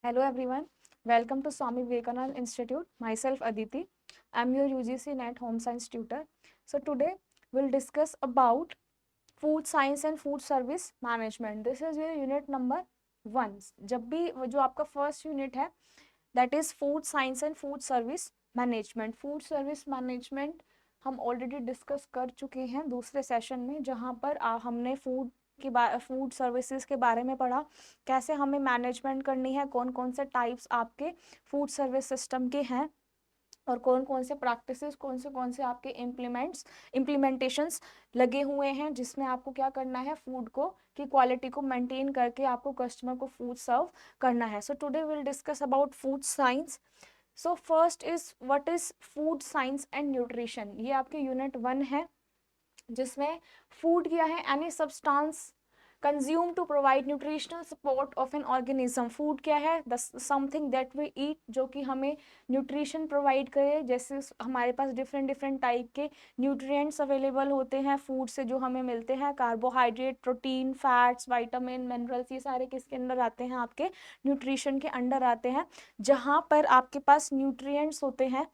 Hello everyone, welcome to Swami Vivekananda Institute. Myself Aditi, I'm your UGC NET Home Science tutor. So today we'll discuss about food science and food service management. This is your unit number 1. जब भी जो आपका first unit है that is food science and food service management. Food service management हम already discuss कर चुके हैं दूसरे सेशन में, जहाँ पर हमने फूड सर्विसेज के बारे में पढ़ा, कैसे हमें मैनेजमेंट करनी है, कौन कौन से टाइप्स आपके फूड सर्विस सिस्टम के हैं और कौन कौन से प्रैक्टिसेस, कौन से आपके इम्प्लीमेंटेशंस लगे हुए हैं, जिसमें आपको क्या करना है, फूड को की क्वालिटी को मेंटेन करके आपको कस्टमर को फूड सर्व करना है. So today will discuss about food science. So first is what is food science and nutrition. ये आपके यूनिट 1 है, जिसमें फूड क्या है, any substance consume to provide nutritional support of an organism. Food क्या है, the something that we eat जो कि हमें न्यूट्रिशन प्रोवाइड करे. जैसे हमारे पास डिफरेंट डिफरेंट टाइप के न्यूट्रिएंट्स अवेलेबल होते हैं फूड से जो हमें मिलते हैं. Carbohydrate, protein, fats, vitamin, minerals, ये सारे किसके अंडर आते हैं, आपके न्यूट्रिशन के अंडर आते हैं. जहाँ पर आपके पास न्यूट्रिएंट्स होते हैं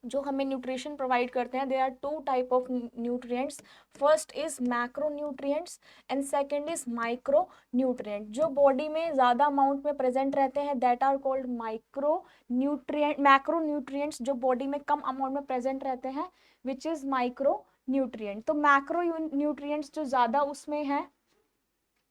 जो हमें न्यूट्रिशन प्रोवाइड करते हैं. There are two type of nutrients. First is macro nutrients and second is micro nutrient. जो बॉडी में ज़्यादा अमाउंट में प्रेजेंट रहते हैं that are called micro nutrient. Macro nutrients जो बॉडी में कम अमाउंट में प्रेजेंट रहते हैं विच इज़ माइक्रो न्यूट्रिएंट. तो मैक्रो न्यूट्रिएंट्स जो ज़्यादा उसमें है,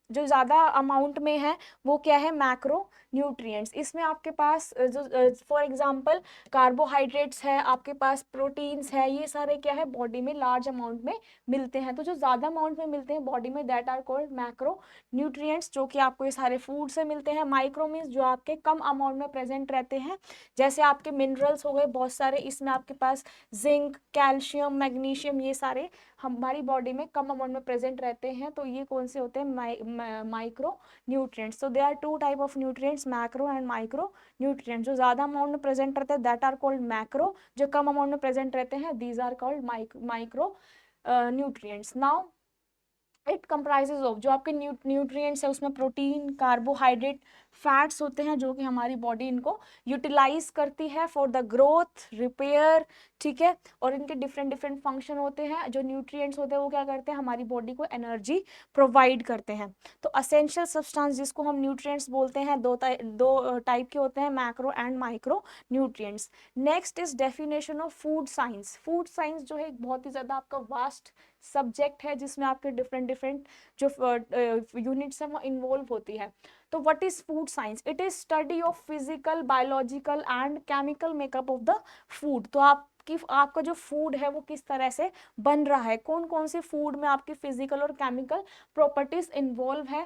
जो ज़्यादा अमाउंट में है, वो क्या है, मैक्रो न्यूट्रिएंट्स. इसमें आपके पास जो फॉर एग्जांपल कार्बोहाइड्रेट्स है, आपके पास प्रोटीन्स है, ये सारे क्या है बॉडी में लार्ज अमाउंट में मिलते हैं. तो जो ज़्यादा अमाउंट में मिलते हैं बॉडी में that are called macro nutrients, जो कि आपको ये सारे फूड से मिलते हैं. माइक्रो मीन्स जो आपके कम अमाउंट में प्रेजेंट रहते हैं, जैसे आपके मिनरल्स हो गए बहुत सारे. इसमें आपके पास जिंक, कैल्शियम, मैग्नीशियम, ये सारे हमारी बॉडी में कम अमाउंट में प्रेजेंट रहते हैं. तो ये कौन से होते हैं, micro nutrients. So they are two type of nutrients, macro and micro nutrients. जो ज्यादा अमाउंट में प्रेजेंट रहते हैं दैट आर कॉल्ड मैक्रो, जो कम अमाउंट में प्रेजेंट रहते हैं these are called micro nutrients. Now it comprises of, जो आपके न्यूट्रिएंट्स है उसमें प्रोटीन, कार्बोहाइड्रेट, फैट्स होते हैं जो कि हमारी बॉडी इनको यूटिलाइज करती है फॉर द ग्रोथ, रिपेयर, ठीक है. और इनके डिफरेंट डिफरेंट फंक्शन होते हैं. जो न्यूट्रिएंट्स होते हैं वो क्या करते हैं, हमारी बॉडी को एनर्जी प्रोवाइड करते हैं. तो असेंशियल सब्सटेंस जिसको हम न्यूट्रिएंट्स बोलते हैं, दो टाइप के होते हैं, macro and micro nutrients. Next is definition of food science. Food science जो है एक बहुत ही ज़्यादा आपका वास्ट सब्जेक्ट है, जिसमें आपके डिफरेंट डिफरेंट जो यूनिट्स हैं वो इन्वॉल्व होती है. तो what is food science? It is study of physical, biological and chemical makeup of the food. तो आपका जो फूड है वो किस तरह से बन रहा है, कौन कौन से फूड में आपकी फिजिकल और केमिकल प्रॉपर्टीज इन्वॉल्व है.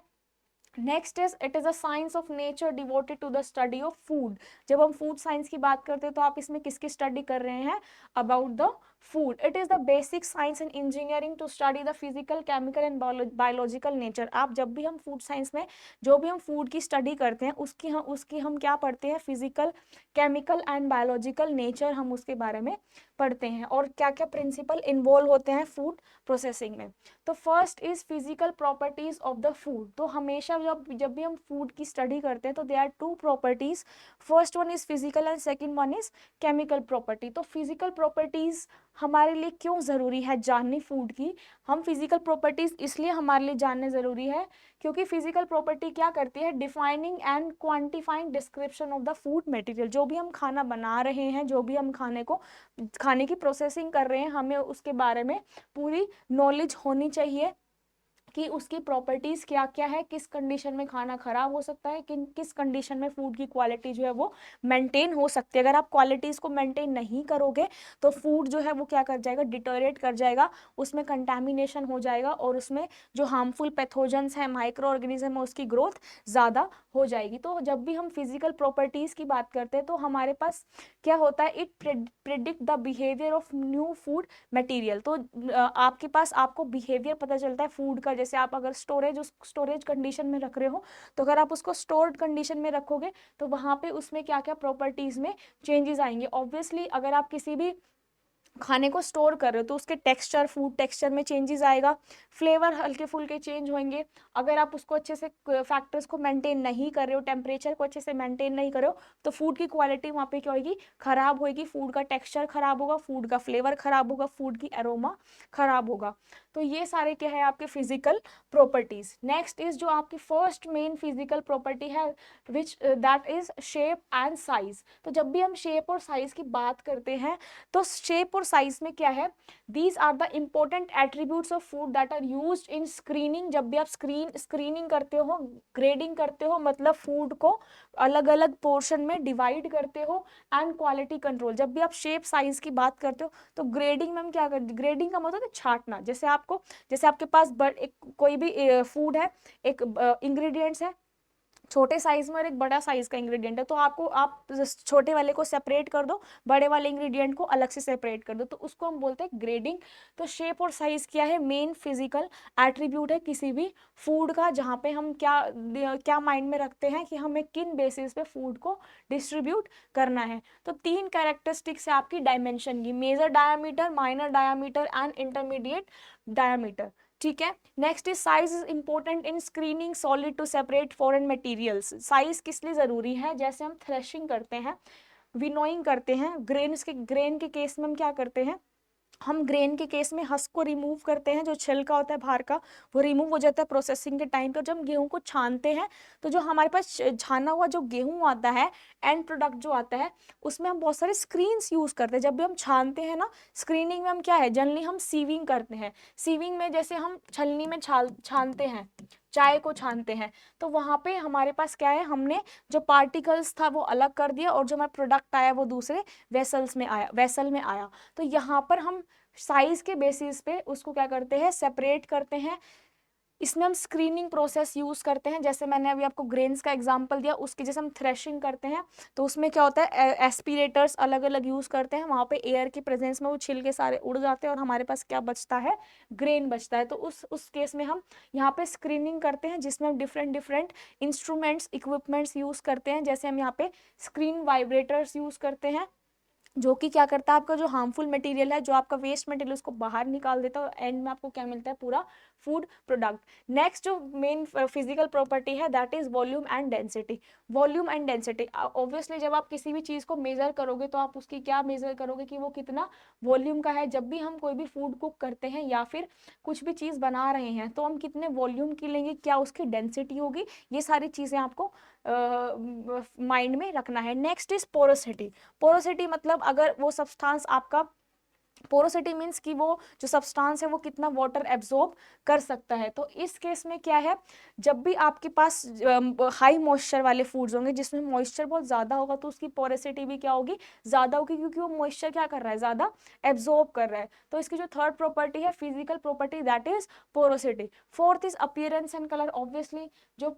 Next is it is a science of nature devoted to the study of food. जब हम फूड साइंस की बात करते हैं तो आप इसमें किसकी स्टडी कर रहे हैं, about the food. It is the basic science in engineering to study the physical, chemical and biological nature. आप जब भी हम फूड साइंस में जो भी हम फूड की स्टडी करते हैं उसकी हम क्या पढ़ते हैं, physical, chemical and biological nature, हम उसके बारे में पढ़ते हैं और क्या क्या प्रिंसिपल इन्वॉल्व होते हैं फूड प्रोसेसिंग में. तो first is physical properties of the food. तो हमेशा जब भी हम फूड की स्टडी करते हैं तो they are two properties. First one is physical and second one is chemical property. तो फिजिकल प्रॉपर्टीज हमारे लिए क्यों ज़रूरी है जाननी फूड की. हम फिजिकल प्रॉपर्टीज इसलिए हमारे लिए जानने ज़रूरी है क्योंकि फिजिकल प्रॉपर्टी क्या करती है, defining and quantifying description of the food material. जो भी हम खाना बना रहे हैं, जो भी हम खाने की प्रोसेसिंग कर रहे हैं, हमें उसके बारे में पूरी नॉलेज होनी चाहिए कि उसकी प्रॉपर्टीज़ क्या क्या है, किस कंडीशन में खाना ख़राब हो सकता है, किस कंडीशन में फूड की क्वालिटी जो है वो मेंटेन हो सकती है. अगर आप क्वालिटीज़ को मेंटेन नहीं करोगे तो फूड जो है वो क्या कर जाएगा, डिटोरेट कर जाएगा, उसमें कंटेमिनेशन हो जाएगा और उसमें जो हार्मफुल पैथोजेंस हैं, माइक्रो ऑर्गेनिज्म है, उसकी ग्रोथ ज़्यादा हो जाएगी. तो जब भी हम फिजिकल प्रॉपर्टीज़ की बात करते हैं तो हमारे पास क्या होता है, it predict the behaviour of new food material. तो आपके पास आपको बिहेवियर पता चलता है फूड का. जैसे आप अगर स्टोरेज कंडीशन में रख रहे हो तो अगर आप उसको स्टोर्ड कंडीशन में रखोगे तो वहाँ पे उसमें क्या क्या प्रॉपर्टीज़ में चेंजेस आएंगे. ऑब्वियसली अगर आप किसी भी खाने को स्टोर कर रहे हो तो उसके टेक्सचर, फूड टेक्सचर में चेंजेस आएगा, फ्लेवर हल्के फुल्के चेंज होंगे। अगर आप उसको अच्छे से फैक्टर्स को मेंटेन नहीं कर रहे हो, टेम्परेचर को अच्छे से मेंटेन नहीं कर रहे हो, तो फूड की क्वालिटी वहाँ पे क्या होगी, खराब होगी, फूड का टेक्सचर खराब होगा, फूड का फ्लेवर खराब होगा, फूड की एरोमा खराब होगा। तो ये सारे क्या है आपके फिजिकल प्रॉपर्टीज। नेक्स्ट इज जो आपकी फर्स्ट मेन फिजिकल प्रॉपर्टी है which that is shape and size. तो जब भी हम शेप और साइज की बात करते हैं तो शेप और साइज में क्या है, these are the important attributes of food that are used in screening. जब भी आप स्क्रीनिंग करते हो, ग्रेडिंग करते हो, मतलब फूड को अलग अलग पोर्शन में डिवाइड करते हो, एंड क्वालिटी कंट्रोल। जब भी आप शेप साइज की बात करते हो तो ग्रेडिंग में हम क्या करते हैं, ग्रेडिंग का मतलब है छांटना। जैसे आपके पास एक कोई भी फूड है, एक इंग्रेडिएंट्स है, छोटे साइज में और एक बड़ा साइज का इंग्रेडिएंट है, तो आप छोटे वाले को सेपरेट कर दो, बड़े वाले इंग्रेडिएंट को अलग से सेपरेट कर दो, तो उसको हम बोलते हैं ग्रेडिंग। तो शेप और साइज क्या है, मेन फिजिकल एट्रीब्यूट है किसी भी फूड का, जहाँ पे हम क्या क्या माइंड में रखते हैं कि हमें किन बेसिस पे फूड को डिस्ट्रीब्यूट करना है। तो 3 कैरेक्टरिस्टिक्स है आपकी डायमेंशन की, major diameter, minor diameter and intermediate diameter. ठीक है। Next is size is important in screening solid to separate foreign materials. Size किस लिए जरूरी है, जैसे हम थ्रेशिंग करते हैं, विनोइंग करते हैं, ग्रेन के केस में हम क्या करते हैं, हम ग्रेन के केस में हस्क को रिमूव करते हैं, जो छिलका होता है बाहर का वो रिमूव हो जाता है प्रोसेसिंग के टाइम पे। और जब हम गेहूं को छानते हैं तो जो हमारे पास छाना हुआ जो गेहूं आता है, एंड प्रोडक्ट जो आता है, उसमें हम बहुत सारे स्क्रीन्स यूज करते हैं। जब भी हम छानते हैं ना, स्क्रीनिंग में हम क्या है, जनरली हम सीविंग करते हैं। सीविंग में जैसे हम छलनी में छानते हैं, चाय को छानते हैं, तो वहां पे हमारे पास क्या है, हमने जो पार्टिकल्स था वो अलग कर दिया, और जो हमारा प्रोडक्ट आया वो दूसरे वेसल में आया। तो यहाँ पर हम साइज के बेसिस पे उसको क्या करते हैं, सेपरेट करते हैं। इसमें हम स्क्रीनिंग प्रोसेस यूज करते हैं, जैसे मैंने अभी आपको ग्रेन्स का एग्जांपल दिया, उसके जैसे हम थ्रेशिंग करते हैं तो उसमें क्या होता है, एस्पिरेटर्स अलग अलग यूज करते हैं, वहां पे एयर की प्रेजेंस में वो छिलके सारे उड़ जाते हैं और हमारे पास क्या बचता है, ग्रेन बचता है। तो उस केस में हम यहाँ पे स्क्रीनिंग करते हैं, जिसमें हम different different instruments, equipments use करते हैं। जैसे हम यहाँ पे स्क्रीन वाइब्रेटर्स यूज करते हैं, जो कि क्या करता है, आपका जो हार्मफुल मटेरियल है, जो आपका वेस्ट मटेरियल, उसको बाहर निकाल देता है, और एंड में आपको क्या मिलता है, पूरा फूड प्रोडक्ट। नेक्स्ट जो मेन फिजिकल प्रॉपर्टी है that is volume and density. Volume and density, obviously जब आप किसी भी चीज को मेजर करोगे तो आप उसकी क्या मेजर करोगे कि वो कितना वॉल्यूम का है। जब भी हम कोई भी फूड कुक करते हैं या फिर कुछ भी चीज बना रहे हैं, तो हम कितने वॉल्यूम की लेंगे, क्या उसकी डेंसिटी होगी, ये सारी चीजें आपको माइंड में रखना है। Next is porosity. पोरोसिटी मतलब अगर वो सब्सटेंस आपका, पोरोसिटी मीन्स कि वो जो सब्सटेंस है वो कितना वाटर एब्जॉर्ब कर सकता है। तो इस केस में क्या है, जब भी आपके पास हाई मॉइस्चर वाले फूड्स होंगे, जिसमें मॉइस्चर बहुत ज़्यादा होगा, तो उसकी पोरोसिटी भी क्या होगी, ज़्यादा होगी, क्योंकि वो मॉइस्चर क्या कर रहा है, ज़्यादा एब्जॉर्ब कर रहा है। तो इसकी जो थर्ड प्रॉपर्टी है, physical property, that is porosity. Fourth is appearance and colour. Obviously जो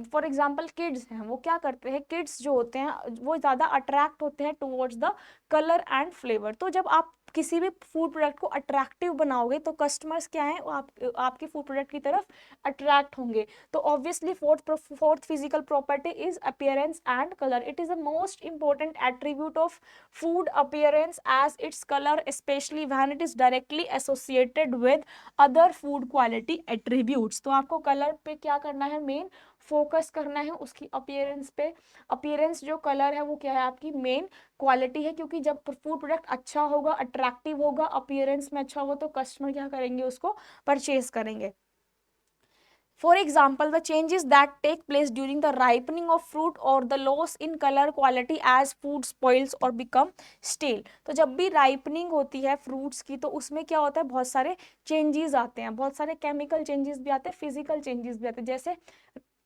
फॉर एग्जाम्पल किड्स हैं, वो क्या करते हैं, किड्स जो होते हैं वो ज़्यादा अट्रैक्ट होते हैं towards the colour and flavour. तो जब आप किसी भी फूड प्रोडक्ट को अट्रैक्टिव बनाओगे तो कस्टमर्स क्या है, वो आपके फूड प्रोडक्ट की तरफ अट्रैक्ट होंगे। तो obviously fourth physical property is appearance and colour. It is the most important attribute of food appearance as its colour, especially when it is directly associated with other food quality attributes. तो आपको colour पे क्या करना है, main focus करना है, उसकी appearance पे। अपीयरेंस जो कलर है वो क्या है, आपकी मेन क्वालिटी है, क्योंकि जब फूड प्रोडक्ट अच्छा होगा, अट्रैक्टिव होगा, अपीयरेंस में अच्छा होगा, तो कस्टमर क्या करेंगे, उसको परचेज करेंगे। For example, the changes that take place during the ripening of fruit or the loss in color quality as food spoils or become stale। तो जब भी राइपनिंग होती है फ्रूट्स की, तो उसमें क्या होता है, बहुत सारे चेंजेस आते हैं, बहुत सारे केमिकल चेंजेस भी आते हैं, फिजिकल चेंजेस भी आते हैं। जैसे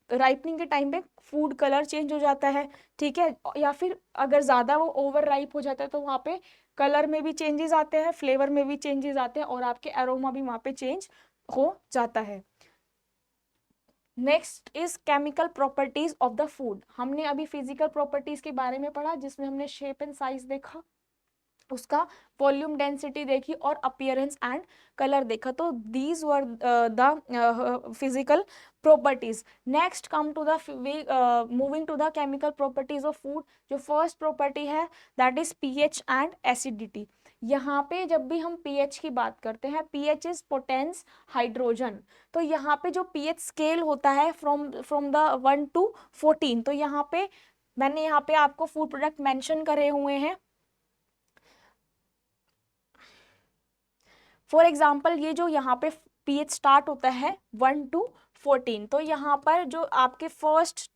राइपनिंग के टाइम पे फूड कलर चेंज हो जाता है, ठीक है, या फिर अगर ज़्यादा वो ओवर राइप हो जाता है तो वहाँ पे कलर में भी चेंजेस आते हैं, फ्लेवर में भी चेंजेस आते हैं, और आपके एरोमा भी वहाँ पे चेंज हो जाता है। Next is chemical properties of the food. हमने अभी फिजिकल प्रॉपर्टीज के बारे में पढ़ा, जिसमें हमने शेप एंड साइज देखा, उसका वॉल्यूम डेंसिटी देखी, और अपीयरेंस एंड कलर देखा। तो these were the physical properties. Next come to the moving to the chemical properties of food. जो first property है that is pH and acidity. यहाँ पे जब भी हम pH की बात करते हैं, pH is potence हाइड्रोजन, तो यहाँ पे जो pH स्केल होता है फ्रॉम द 1 to 14, तो यहाँ पे मैंने यहाँ पे आपको फूड प्रोडक्ट मेंशन करे हुए हैं. फॉर एग्जाम्पल ये जो यहाँ पे pH स्टार्ट होता है 1 to 14, तो यहाँ पर जो आपके फर्स्ट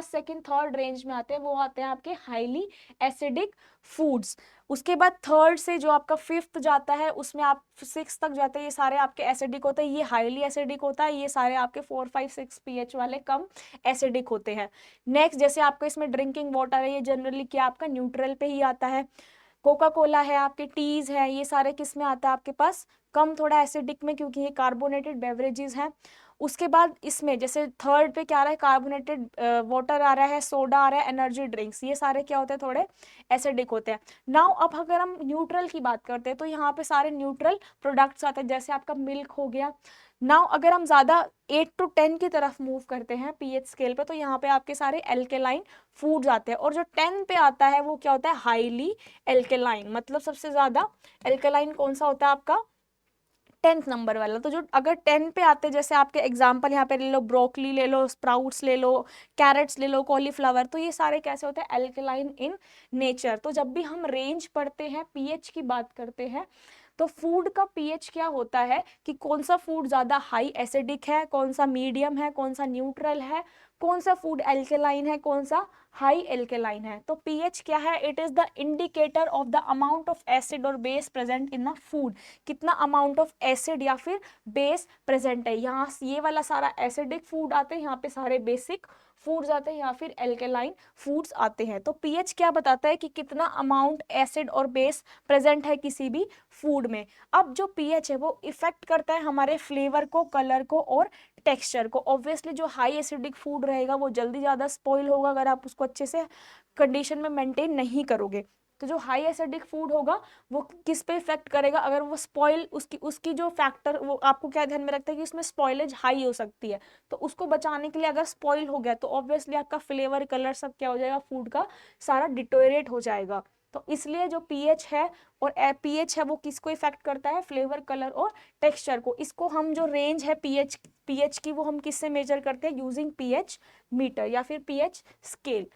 सेकंड थर्ड रेंज में आते हैं वो आते हैं आपके हाईली एसिडिक फूड्स. उसके बाद थर्ड से जो आपका फिफ्थ जाता है उसमें आप 6 तक जाते हैं, ये सारे आपके एसिडिक होते हैं, ये हाईली एसिडिक होता है, ये सारे आपके 4, 5, 6 pH वाले कम एसिडिक होते हैं. नेक्स्ट जैसे आपका इसमें ड्रिंकिंग वाटर है, ये जनरली क्या आपका न्यूट्रल पे ही आता है. कोका कोला है, आपके टीज है, ये सारे किस में आता है आपके पास कम थोड़ा एसिडिक में, क्योंकि ये कार्बोनेटेड बेवरेजेस हैं. उसके बाद इसमें जैसे थर्ड पे क्या आ रहा है, कार्बोनेटेड वाटर आ रहा है, सोडा आ रहा है, एनर्जी ड्रिंक्स, ये सारे क्या होते हैं थोड़े एसिडिक होते हैं. नाउ अब अगर हम न्यूट्रल की बात करते हैं तो यहाँ पे सारे न्यूट्रल प्रोडक्ट्स आते हैं, जैसे आपका मिल्क हो गया. नाउ अगर हम ज्यादा 8 to 10 की तरफ मूव करते हैं पीएच स्केल पे, तो यहाँ पे आपके सारे एल्केलाइन फूड्स आते हैं, और जो 10 पे आता है वो क्या होता है हाईली एल्केलाइन. मतलब सबसे ज्यादा एल्केलाइन कौन सा होता है आपका 10th नंबर वाला. तो जो अगर 10 पे आते हैं, जैसे आपके एग्जांपल यहाँ पे ले लो, ब्रोकली ले लो, स्प्राउट्स ले लो, कैरेट्स ले लो, कॉलीफ्लावर, तो ये सारे कैसे होते हैं एल्केलाइन इन नेचर. तो जब भी हम रेंज पढ़ते हैं पीएच की बात करते हैं तो फूड का पीएच क्या होता है कि कौन सा फूड ज्यादा हाई एसिडिक है, कौन सा मीडियम है, कौन सा न्यूट्रल है, कौन सा फूड एल्केलाइन है, कौन सा हाई एल्केलाइन है. तो पीएच क्या है, it is the indicator of the amount of acid और base present in the food. कितना अमाउंट ऑफ एसिड या फिर बेस प्रेजेंट है. यहाँ ये वाला सारा एसिडिक फूड आते हैं, यहाँ पे सारे बेसिक फूड्स आते हैं, या फिर एल्केलाइन फूड्स आते हैं. तो पीएच क्या बताता है कि कितना अमाउंट एसिड और बेस प्रेजेंट है किसी भी फूड में. अब जो पीएच है वो इफेक्ट करता है हमारे फ्लेवर को, कलर को और टेक्सचर को. ऑब्वियसली जो हाई एसिडिक फूड रहेगा वो जल्दी ज़्यादा स्पॉइल होगा अगर आप उसको अच्छे से कंडीशन में मेंटेन नहीं करोगे. तो जो हाई एसिडिक फूड होगा वो किस पे इफेक्ट करेगा, अगर वो स्पॉइल उसकी जो फैक्टर, वो आपको क्या ध्यान में रखता है कि उसमें स्पॉइलेज हाई हो सकती है, तो उसको बचाने के लिए अगर स्पॉइल हो गया तो ऑब्वियसली आपका फ्लेवर कलर सब क्या हो जाएगा, फूड का सारा डिटोरेट हो जाएगा. तो इसलिए जो पीएच है और पीएच है वो किसको इफेक्ट करता है, फ्लेवर कलर और टेक्सचर को. इसको हम जो रेंज है पीएच की वो हम किससे मेजर करते हैं, यूजिंग पीएच मीटर या फिर pH scale.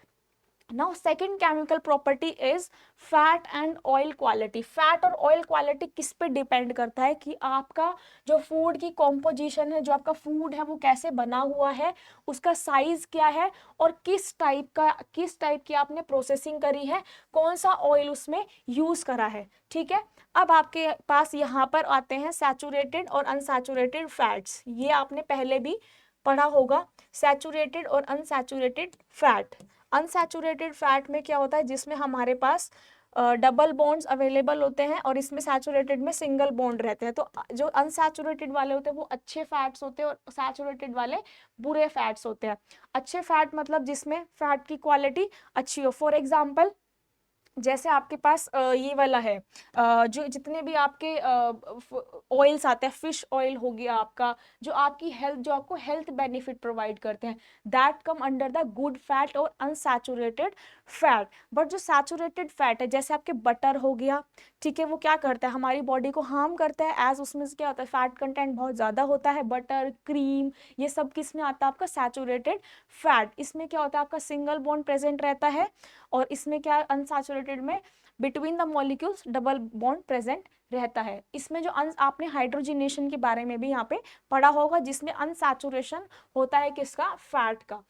Now second chemical property is fat and oil quality. Fat और ऑयल क्वालिटी किस पे डिपेंड करता है कि आपका जो फूड की कॉम्पोजिशन है, जो आपका फूड है वो कैसे बना हुआ है, उसका साइज क्या है और किस टाइप की आपने प्रोसेसिंग करी है, कौन सा ऑयल उसमें यूज करा है. ठीक है. अब आपके पास यहाँ पर आते हैं सैचुरेटेड और अनसैचुरेटेड फैट्स. ये आपने पहले भी पढ़ा होगा, सैचुरेटेड और अनसैचुरेटेड फैट. अनसैचुरेटेड फैट में क्या होता है, जिसमें हमारे पास डबल बॉन्ड्स अवेलेबल होते हैं और इसमें सैचुरेटेड में सिंगल बॉन्ड रहते हैं. तो जो अनसैचुरेटेड वाले होते हैं वो अच्छे फैट्स होते हैं और सैचुरेटेड वाले बुरे फैट्स होते हैं. अच्छे फैट मतलब जिसमें फैट की क्वालिटी अच्छी हो. फॉर एग्जाम्पल जैसे आपके पास ये वाला है, जो जितने भी आपके ऑयल्स आते हैं, फिश ऑयल हो गया आपका, जो आपको हेल्थ बेनिफिट प्रोवाइड करते हैं, that come under the good fat और अनसैचुरेटेड फैट. बट जो सैचुरेटेड फैट है, जैसे आपके बटर हो गया, ठीक है, वो क्या करता है, हमारी बॉडी को हार्म करता है, एज उसमें क्या होता है, फैट कंटेंट बहुत ज़्यादा होता है. बटर, क्रीम, ये सब किस में आता है, आपका सैचुरेटेड फैट. इसमें क्या होता है, आपका सिंगल बॉन्ड प्रेजेंट रहता है, और इसमें क्या अनसैचुरेटेड में between the molecules double bond present रहता है. इसमें जो आपने हाइड्रोजनेशन के बारे में भी यहाँ पे पढ़ा होगा, जिसमें अनसैचुरेशन होता है किसका, फैट का.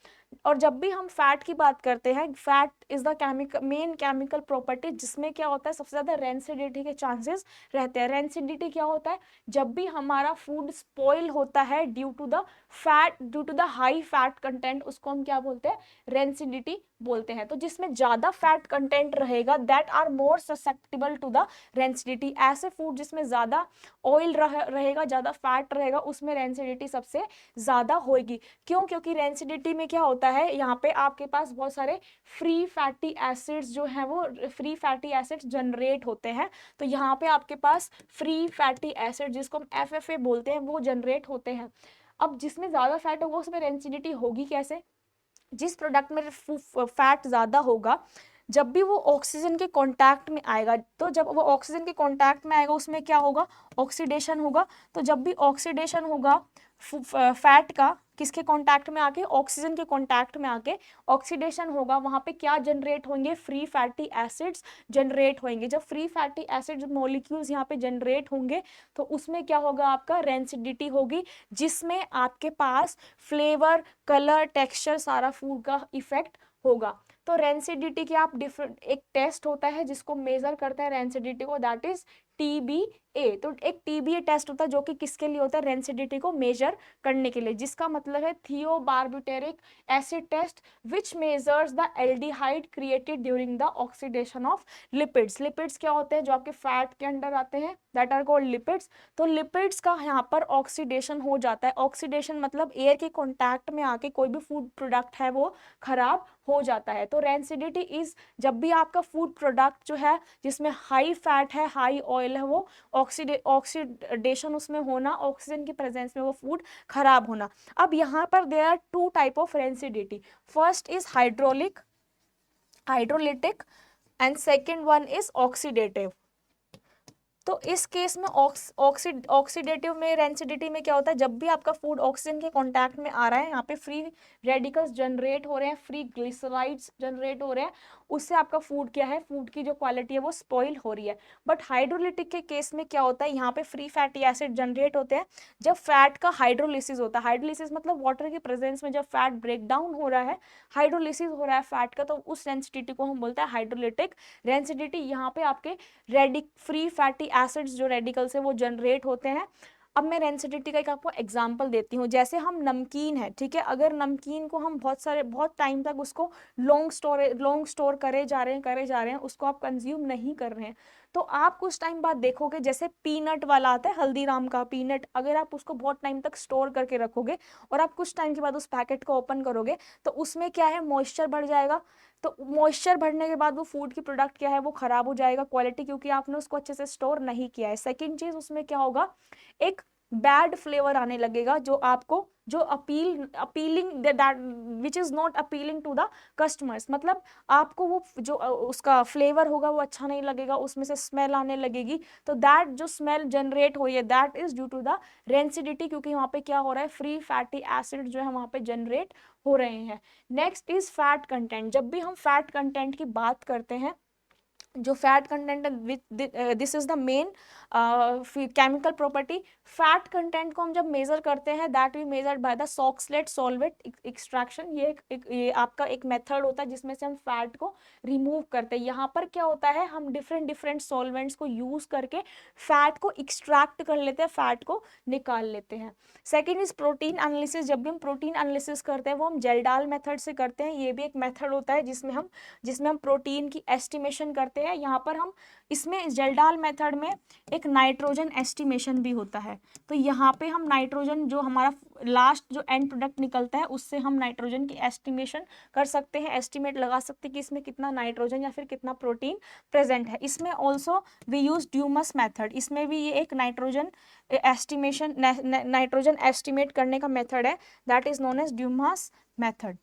और जब भी हम फैट की बात करते हैं, fat is the main chemical property जिसमें क्या होता है, सबसे ज्यादा रेंसिडिटी के चांसेस रहते हैं. रेंसिडिटी क्या होता है, जब भी हमारा फूड स्पॉइल होता है due to the high fat content, उसको हम क्या बोलते हैं, रेंसिडिटी बोलते हैं. तो जिसमें ज्यादा फैट कंटेंट रहेगा, that are more susceptible to the rancidity. ऐसे फूड जिसमें ज्यादा ऑयल रहेगा, ज्यादा फैट रहेगा, उसमें रेंसिडिटी सबसे ज्यादा होगी. क्यों, क्योंकि रेंसिडिटी में क्या होता है, यहाँ पे आपके पास बहुत सारे फ्री फैटी एसिड्स जो हैं वो फ्री फैटी एसिड्स जनरेट होते हैं. तो यहाँ पे आपके पास फ्री फैटी एसिड जिसको हम FFA बोलते हैं वो जनरेट होते हैं. अब जिसमें ज़्यादा फैट होगा उसमें रेंसिडिटी होगी कैसे? जिस प्रोडक्ट में फैट ज़्यादा होगा, जब भी वो ऑक्सीजन के कांटेक्ट में आएगा, तो जब वो ऑक्सीजन के कांटेक्ट में आएगा उसमें क्या होगा? ऑक्सीडेशन होगा। तो जब भी ऑक्सीडेशन होगा फैट का, किसके कांटेक्ट में आके? ऑक्सीजन के कांटेक्ट में आके ऑक्सीडेशन होगा, वहां पे क्या जनरेट होंगे? फ्री फैटी एसिड्स जनरेट होंगे। जब फ्री फैटी एसिड मॉलिक्यूल्स यहाँ पे जनरेट होंगे तो उसमें क्या होगा? आपका रेंसिडिटी होगी, जिसमें आपके पास फ्लेवर, कलर, टेक्सचर, सारा फूड का इफेक्ट होगा। तो रेंसिडिटी के आप डिफरेंट, एक टेस्ट होता है जिसको मेजर करते हैं रेंसिडिटी को, दैट इज TBA। तो एक TBA टेस्ट होता है जो कि किसके लिए होता है? रेंसिडिटी को मेजर करने के लिए, जिसका मतलब है thiobarbituric acid test, which measures the aldehyde created during the oxidation of lipids. Lipids क्या होते हैं? जो आपके फैट के अंडर आते हैं, दैट आर कॉल्ड लिपिड्स। तो लिपिड्स का यहाँ पर ऑक्सीडेशन हो जाता है। ऑक्सीडेशन मतलब एयर के कॉन्टैक्ट में आके कोई भी फूड प्रोडक्ट है वो खराब हो जाता है। तो रेंसिडिटी इज जब भी आपका फूड प्रोडक्ट जो है जिसमें हाई फैट है, हाई ऑयल है, वो ऑक्सीडेशन उसमें होना, ऑक्सीजन की प्रेजेंस में वो फूड खराब होना। अब यहाँ पर there are two type of rancidity. First is hydrolytic and second one is oxidative. तो इस केस में ऑक्सीडेटिव में रेंसिडिटी में क्या होता है? जब भी आपका फूड ऑक्सीजन के कांटेक्ट में आ रहा है, यहाँ पे फ्री रेडिकल्स जनरेट हो रहे हैं, फ्री ग्लिसराइड्स जनरेट हो रहे हैं, उससे आपका फूड क्या है? फूड की जो क्वालिटी है वो स्पॉइल हो रही है। बट हाइड्रोलिटिक के केस में क्या होता है? यहाँ पे फ्री फैटी एसिड जनरेट होते हैं जब फैट का हाइड्रोलिसिस होता है। हाइड्रोलिसिस मतलब वाटर की प्रेजेंस में जब फैट ब्रेक डाउन हो रहा है, हाइड्रोलिसिस हो रहा है फैट का, तो उस रेंसिडिटी को हम बोलते हैं हाइड्रोलिटिक रेंसिडिटी। यहाँ पे आपके फ्री फैटी एसिड्स जो रेडिकल्स है वो जनरेट होते हैं। अब मैं रेंसिडिटी का एक आपको एग्जांपल देती हूँ। जैसे हम नमकीन है, ठीक है, अगर नमकीन को हम बहुत टाइम तक उसको लॉन्ग स्टोर करे जा रहे हैं, उसको आप कंज्यूम नहीं कर रहे हैं, तो आप कुछ टाइम बाद देखोगे, जैसे पीनट वाला आता है हल्दीराम का पीनट, अगर आप उसको बहुत टाइम तक स्टोर करके रखोगे और आप कुछ टाइम के बाद उस पैकेट को ओपन करोगे तो उसमें क्या है? मॉइस्चर बढ़ जाएगा। तो मॉइस्चर बढ़ने के बाद वो फूड की प्रोडक्ट क्या है? वो खराब हो जाएगा क्वालिटी, क्योंकि आपने उसको अच्छे से स्टोर नहीं किया है। सेकेंड चीज, उसमें क्या होगा? एक बैड फ्लेवर आने लगेगा जो आपको, जो appealing that which is not appealing to the customers. मतलब आपको वो जो उसका फ्लेवर होगा वो अच्छा नहीं लगेगा, उसमें से स्मेल आने लगेगी। तो दैट जो स्मेल जनरेट हो रही है, that is due to the rancidity, क्योंकि वहां पे क्या हो रहा है? फ्री फैटी एसिड जो है वहां पे जनरेट हो रहे हैं। Next is fat content. जब भी हम फैट कंटेंट की बात करते हैं, जो फैट कंटेंट है, this is the main chemical property. Fat content को हम जब मेजर करते हैं, that we measured by the Soxhlet solvent extraction. ये आपका एक मेथड होता है जिसमें से हम फैट को रिमूव करते हैं। यहाँ पर क्या होता है? हम डिफरेंट डिफरेंट सॉल्वेंट्स को यूज करके फैट को एक्सट्रैक्ट कर लेते हैं, फैट को निकाल लेते हैं। Second is protein analysis. जब भी हम प्रोटीन एनालिसिस करते हैं वो हम जेल्डाल मेथड से करते हैं। ये भी एक मेथड होता है जिसमें हम प्रोटीन की एस्टिमेशन करते हैं। यहाँ पर हम इसमें जेल्डाल मेथड में एक नाइट्रोजन एस्टिमेशन भी होता है। तो यहाँ पे हम नाइट्रोजन, जो हमारा लास्ट जो एंड प्रोडक्ट निकलता है, उससे हम नाइट्रोजन की एस्टिमेशन कर सकते हैं, एस्टिमेट लगा सकते हैं कि इसमें कितना नाइट्रोजन या फिर कितना प्रोटीन प्रेजेंट है। इसमें also we use Dumas method. इसमें भी ये एक नाइट्रोजन एस्टिमेशन, नाइट्रोजन एस्टिमेट करने का मेथड है, that is known as Dumas method.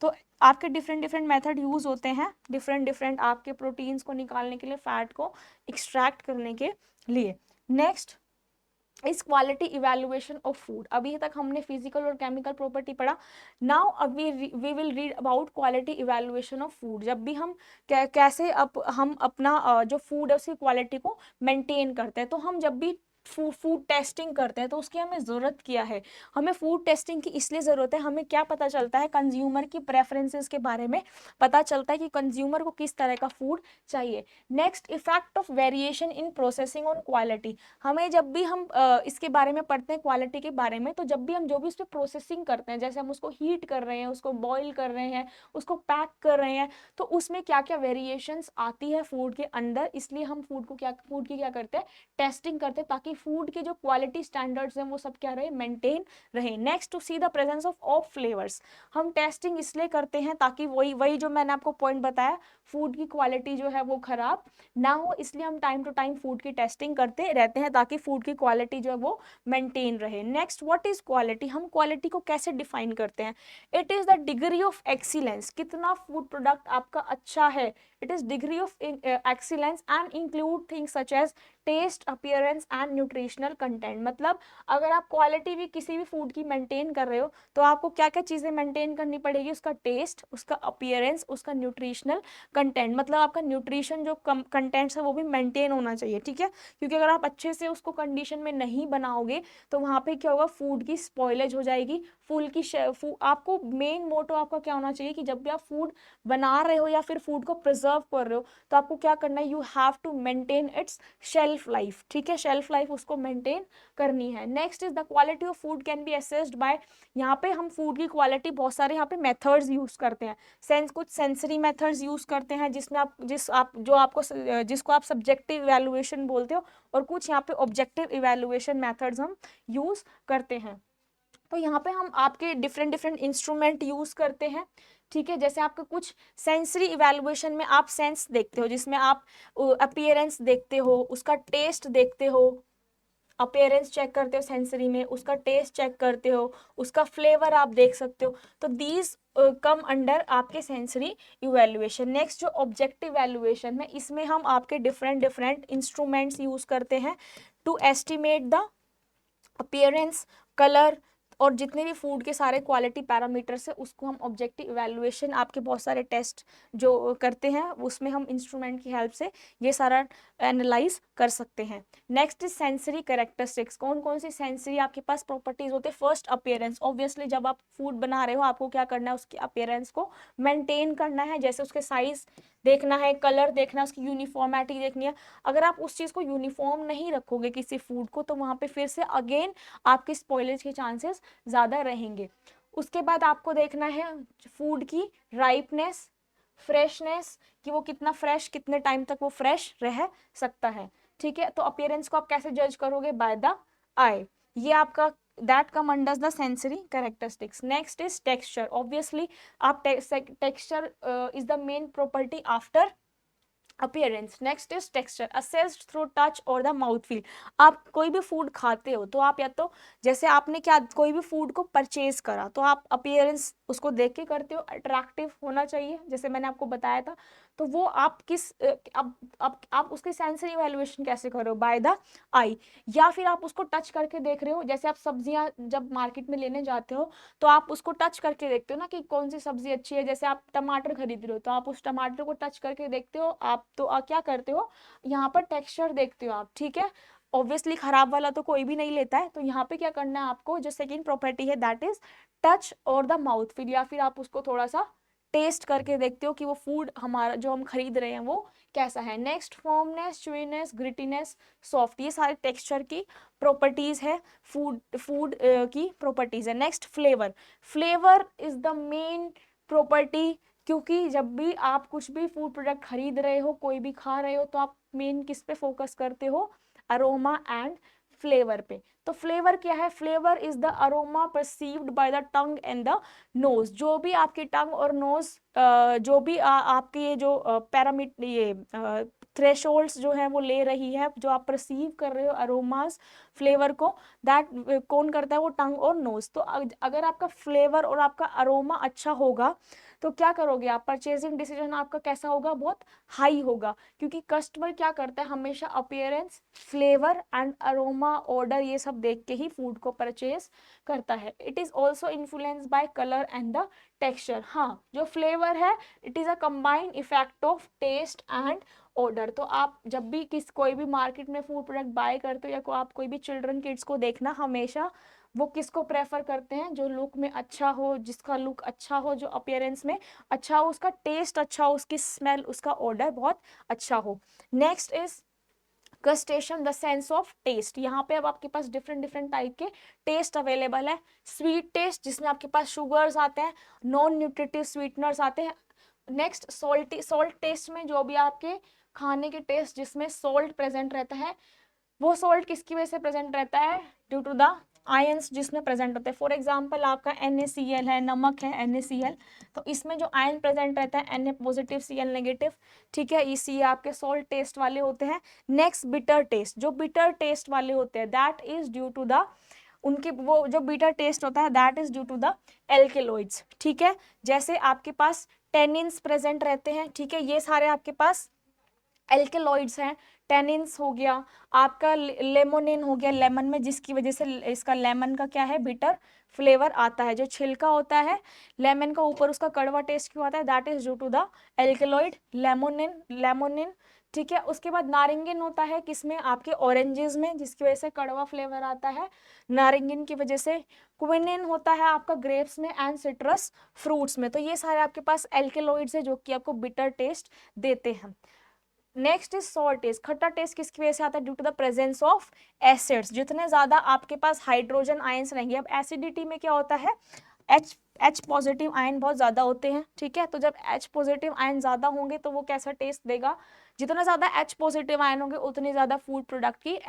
तो आपके डिफरेंट डिफरेंट मेथड यूज होते हैं डिफरेंट डिफरेंट आपके प्रोटीन्स को निकालने के लिए, फैट को एक्सट्रैक्ट करने के लिए। नेक्स्ट इस क्वालिटी इवेल्युएशन ऑफ फूड। अभी तक हमने फिजिकल और केमिकल प्रॉपर्टी पढ़ा। नाउ अब we will read about quality evaluation of food. जब भी हम कैसे हम अपना जो फूड है उसकी क्वालिटी को मेंटेन करते हैं, तो हम जब भी फूड टेस्टिंग करते हैं तो उसकी हमें ज़रूरत क्या है? हमें फूड टेस्टिंग की इसलिए ज़रूरत है, हमें क्या पता चलता है? कंज्यूमर की प्रेफरेंसेस के बारे में पता चलता है कि कंज्यूमर को किस तरह का फूड चाहिए। Next, effect of variation in processing on quality. हमें जब भी हम इसके बारे में पढ़ते हैं, क्वालिटी के बारे में, तो जब भी हम जो भी उस पर प्रोसेसिंग करते हैं, जैसे हम उसको हीट कर रहे हैं, उसको बॉईल कर रहे हैं, उसको पैक कर रहे हैं, तो उसमें क्या क्या वेरिएशंस आती है फूड के अंदर। इसलिए हम फूड की क्या करते हैं? टेस्टिंग करते हैं, ताकि फूड के जो क्वालिटी स्टैंडर्ड्स हैं वो सब क्या रहे, मेंटेन रहे। Next, to see the presence of of flavours, हम टेस्टिंग इसलिए करते हैं ताकि वही वही जो मैंने आपको पॉइंट बताया, फूड की क्वालिटी जो है वो खराब ना हो, इसलिए हम टाइम टू टाइम फूड की टेस्टिंग करते रहते हैं ताकि फूड की क्वालिटी जो है वो मेंटेन रहे। नेक्स्ट, व्हाट इज क्वालिटी, हम क्वालिटी को कैसे डिफाइन करते हैं, it is the degree of excellence, कितना फूड प्रोडक्ट आपका अच्छा है, it is degree of excellence and include things such as taste, appearance and nutritional content. मतलब अगर आप क्वालिटी भी किसी भी फूड की मेंटेन कर रहे हो तो आपको क्या क्या चीजें मेंटेन करनी पड़ेगी, उसका टेस्ट, उसका अपीयरेंस, उसका न्यूट्रिशनल कंटेंट, मतलब आपका न्यूट्रिशन जो कंटेंट्स है वो भी मेंटेन होना चाहिए, ठीक है। क्योंकि अगर आप अच्छे से उसको कंडीशन में नहीं बनाओगे तो वहां पे क्या होगा, फूड की स्पॉइलेज हो जाएगी। फूड की आपको मेन मोटो आपका क्या होना चाहिए कि जब भी आप फूड बना रहे हो या फिर फूड को प्रिजर्व कर रहे हो तो आपको क्या करना है, you have to maintain its shelf life, ठीक है, शेल्फ लाइफ उसको मेंटेन करनी है। Next is the quality of food can be assessed by, यहाँ पे हम फूड की क्वालिटी बहुत सारे यहाँ पे मेथड्स यूज करते हैं, कुछ सेंसरी मेथड्स यूज करते हैं जिसमें जिसको आप सब्जेक्टिव इवैल्यूएशन बोलते हो, और कुछ यहाँ पे ऑब्जेक्टिव इवैल्यूएशन मेथड्स हम यूज करते हैं। तो यहाँ पे हम आपके डिफरेंट डिफरेंट इंस्ट्रूमेंट यूज करते हैं, ठीक है। जैसे आपका कुछ सेंसरी इवैल्यूएशन में आप सेंस देखते हो, जिसमें आप अपीयरेंस देखते हो, उसका टेस्ट देखते हो, अपीयरेंस चेक करते हो सेंसरी में, उसका टेस्ट चेक करते हो, उसका फ्लेवर आप देख सकते हो, तो दीज कम अंडर आपके सेंसरी इवैल्यूएशन। नेक्स्ट जो ऑब्जेक्टिव इवैल्यूएशन है, इसमें हम आपके डिफरेंट डिफरेंट इंस्ट्रूमेंट्स यूज करते हैं to estimate the appearance, colour और जितने भी फूड के सारे क्वालिटी पैरामीटर्स है उसको हम ऑब्जेक्टिव इवैल्यूएशन, आपके बहुत सारे टेस्ट जो करते हैं उसमें हम इंस्ट्रूमेंट की हेल्प से ये सारा एनालाइज कर सकते हैं। नेक्स्ट इज सेंसरी कैरेक्टरिस्टिक्स, कौन कौन सी सेंसरी आपके पास प्रॉपर्टीज होते हैं। फर्स्ट, अपीयरेंस, ऑब्वियसली जब आप फूड बना रहे हो आपको क्या करना है, उसकी अपीयरेंस को मेंटेन करना है, जैसे उसके साइज देखना है, कलर देखना है, उसकी यूनिफॉर्मिटी देखनी है। अगर आप उस चीज को यूनिफॉर्म नहीं रखोगे किसी फूड को तो वहां पे फिर से अगेन आपके स्पॉइलेज के चांसेस ज्यादा रहेंगे। उसके बाद आपको देखना है फूड की राइपनेस, फ्रेशनेस, कि वो कितना फ्रेश, कितने टाइम तक वो फ्रेश रह सकता है, ठीक है। तो अपीयरेंस को आप कैसे जज करोगे, बाय द आई, ये आपका that come under the sensory characteristics. Next is texture, obviously आप texture is the main property after appearance. Next is texture assessed through touch और द माउथ फील, आप कोई भी फूड खाते हो तो आप या तो जैसे आपने क्या कोई भी फूड को परचेज करा तो आप अपीयरेंस उसको देख के करते हो, अट्रैक्टिव होना चाहिए जैसे मैंने आपको बताया था, तो वो आप किस अब आप उसकी सेंसरी इवैल्यूएशन कैसे करो, बाय द आई, या फिर आप उसको टच करके देख रहे हो, जैसे आप सब्जियां जब मार्केट में लेने जाते हो तो आप उसको टच करके देखते हो ना कि कौन सी सब्जी अच्छी है, जैसे आप टमाटर खरीद रहे हो तो आप उस टमाटर को टच करके देखते हो, आप तो क्या करते हो, यहाँ पर टेक्सचर देखते हो आप, ठीक है। ऑब्वियसली खराब वाला तो कोई भी नहीं लेता है, तो यहाँ पे क्या करना है आपको, जो सेकंड प्रॉपर्टी है दैट इज टच और द माउथ फील, या फिर आप उसको थोड़ा सा टेस्ट करके देखते हो कि वो फूड हमारा जो हम खरीद रहे हैं वो कैसा है। नेक्स्ट, फर्मनेस, च्यूइनेस, ग्रिटीनेस, सॉफ्ट, ये सारे टेक्सचर की प्रॉपर्टीज है, फूड की प्रॉपर्टीज है। Next, flavour, flavour is the main property, क्योंकि जब भी आप कुछ भी फूड प्रोडक्ट खरीद रहे हो, कोई भी खा रहे हो, तो आप मेन किस पे फोकस करते हो, अरोमा एंड फ्लेवर पे। तो फ्लेवर क्या है, flavour is the aroma perceived by the tongue and the nose, जो भी आपकी टंग और नोज जो भी आपके ये जो पैरामीट ये थ्रेशोल्ड्स जो है वो ले रही है, जो आप परसीव कर रहे हो अरोमास फ्लेवर को, दैट कौन करता है, वो टंग और नोज। तो अगर आपका फ्लेवर और आपका अरोमा अच्छा होगा तो क्या करोगे आप, परचेजिंग डिसीजन आपका कैसा होगा, बहुत हाई होगा, क्योंकि कस्टमर क्या करता है हमेशा appearance, flavour and aroma, order, ये सब देख के ही फूड को परचेज करता है। It is also influence by colour and the texture. हाँ, जो फ्लेवर है it is a combined effect of taste and order. तो आप जब भी कोई भी मार्केट में फूड प्रोडक्ट बाय करते हो या आप कोई भी चिल्ड्रन किड्स को देखना, हमेशा वो किसको प्रेफर करते हैं, जो लुक में अच्छा हो, जिसका लुक अच्छा हो, जो अपीयरेंस में अच्छा हो, उसका टेस्ट अच्छा हो, उसकी स्मेल, उसका ऑर्डर बहुत अच्छा हो। Next is gustation, the sense of taste, यहाँ पे अब आपके पास डिफरेंट डिफरेंट टाइप के टेस्ट अवेलेबल है। स्वीट टेस्ट जिसमें आपके पास शुगर्स आते हैं, नॉन न्यूट्रिटिव स्वीटनर्स आते हैं। नेक्स्ट, सॉल्ट टेस्ट में जो भी आपके खाने के टेस्ट जिसमें सॉल्ट प्रेजेंट रहता है, वो सॉल्ट किसकी वजह से प्रेजेंट रहता है? ड्यू टू द आयंस जिसमें प्रेजेंट होते हैं। फॉर एग्जाम्पल आपका NaCl है, नमक है NaCl, तो इसमें जो आयन प्रेजेंट रहता है Na पॉजिटिव Cl नेगेटिव, ठीक है, ये आपके सॉल्ट टेस्ट वाले होते हैं। नेक्स्ट बिटर टेस्ट, जो बिटर टेस्ट वाले होते हैं that is due to the, उनके वो जो बीटा टेस्ट होता है that is due to the alkaloids, ठीक है। जैसे आपके पास टेनिन्स प्रेजेंट रहते हैं, ठीक है, ये सारे आपके पास एल्केलॉइड्स हैं। टेनिन्स हो गया, आपका लेमोनिन हो गया, लेमन में, जिसकी वजह से इसका लेमन का क्या है, बिटर फ्लेवर आता है। जो छिलका होता है लेमन का, ऊपर उसका कड़वा टेस्ट क्यों आता है, that is due to the alkaloid limonin, ठीक है। उसके बाद नारिंगिन होता है किसमें, आपके ऑरेंजेस में, जिसकी वजह से कड़वा फ्लेवर आता है नारिंगिन की वजह से। क्विनिन होता है आपका ग्रेप्स में एंड सिट्रस फ्रूट्स में। तो ये सारे आपके पास एल्केलॉइड्स है जो कि आपको बिटर टेस्ट देते हैं। नेक्स्ट इज सॉर टेस्ट, खट्टा टेस्ट किसकी वजह से आता है, due to the presence of acids. जितने ज्यादा आपके पास हाइड्रोजन आयंस रहेंगे, अब एसिडिटी में क्या होता है, H पॉजिटिव आयन बहुत ज्यादा होते हैं, ठीक है। तो जब H पॉजिटिव आयन ज्यादा होंगे तो वो कैसा टेस्ट देगा, जितना ज्यादा H पॉजिटिव आयन होंगे उतनी ज्यादा फूड प्रोडक्ट की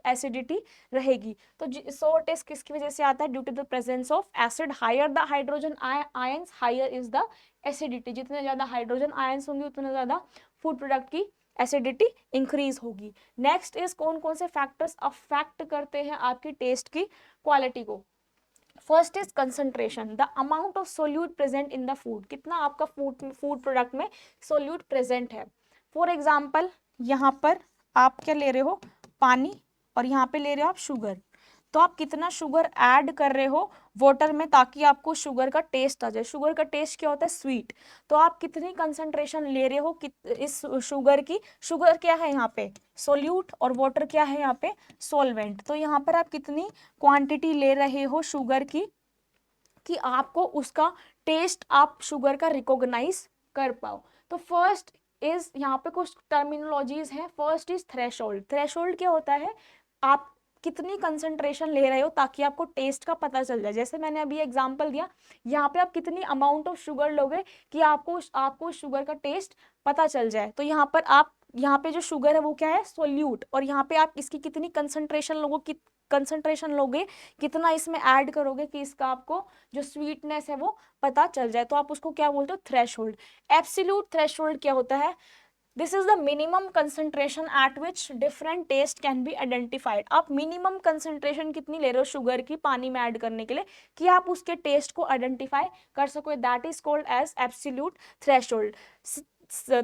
एसिडिटी रहेगी। तो सोर टेस्ट किसकी वजह से आता है, due to the presence of acid. Higher the hydrogen ions higher is the acidity, जितने ज्यादा हाइड्रोजन आयंस होंगे उतने ज्यादा फूड प्रोडक्ट की एसिडिटी इंक्रीज होगी। नेक्स्ट इज कौन कौन से फैक्टर्स अफेक्ट करते हैं आपकी टेस्ट की क्वालिटी को। First is concentration, the amount of solute present in the food, कितना आपका फूड प्रोडक्ट में सोल्यूट प्रेजेंट है। फॉर एग्जाम्पल यहाँ पर आप क्या ले रहे हो, पानी, और यहाँ पे ले रहे हो आप शुगर। तो आप कितना शुगर ऐड कर रहे हो वाटर में ताकि आपको शुगर का टेस्ट आ जाए। शुगर का टेस्ट क्या होता है, स्वीट। तो आप कितनी कंसंट्रेशन ले रहे हो इस शुगर की, शुगर क्या है यहाँ पे सोल्यूट, और वाटर क्या है यहाँ पे सॉल्वेंट। तो यहाँ पर आप कितनी क्वांटिटी ले रहे हो शुगर की कि आपको उसका टेस्ट, आप शुगर का रिकॉग्नाइज कर पाओ। तो फर्स्ट इज, यहाँ पे कुछ टर्मिनोलॉजीज हैं। First is threshold. थ्रेशोल्ड क्या होता है, आप कितनी कंसंट्रेशन ले रहे हो ताकि आपको टेस्ट का पता चल जाए। जैसे मैंने अभी एग्जांपल दिया, यहाँ पे आप कितनी अमाउंट ऑफ शुगर लोगे कि आपको शुगर का टेस्ट पता चल जाए। तो यहाँ पर आप, यहाँ पे जो शुगर है वो क्या है, सोल्यूट, और यहाँ पे आप इसकी कितनी कंसंट्रेशन लोगे, कितना इसमें ऐड करोगे कि इसका आपको जो स्वीटनेस है वो पता चल जाए। तो आप उसको क्या बोलते हो, थ्रेशोल्ड। एब्सोल्यूट थ्रेशोल्ड क्या होता है, this is the minimum concentration at which different taste can be identified. आप मिनिमम कंसंट्रेशन कितनी ले रहे हो शुगर की पानी में ऐड करने के लिए कि आप उसके टेस्ट को आइडेंटिफाई कर सको, that is called as absolute threshold.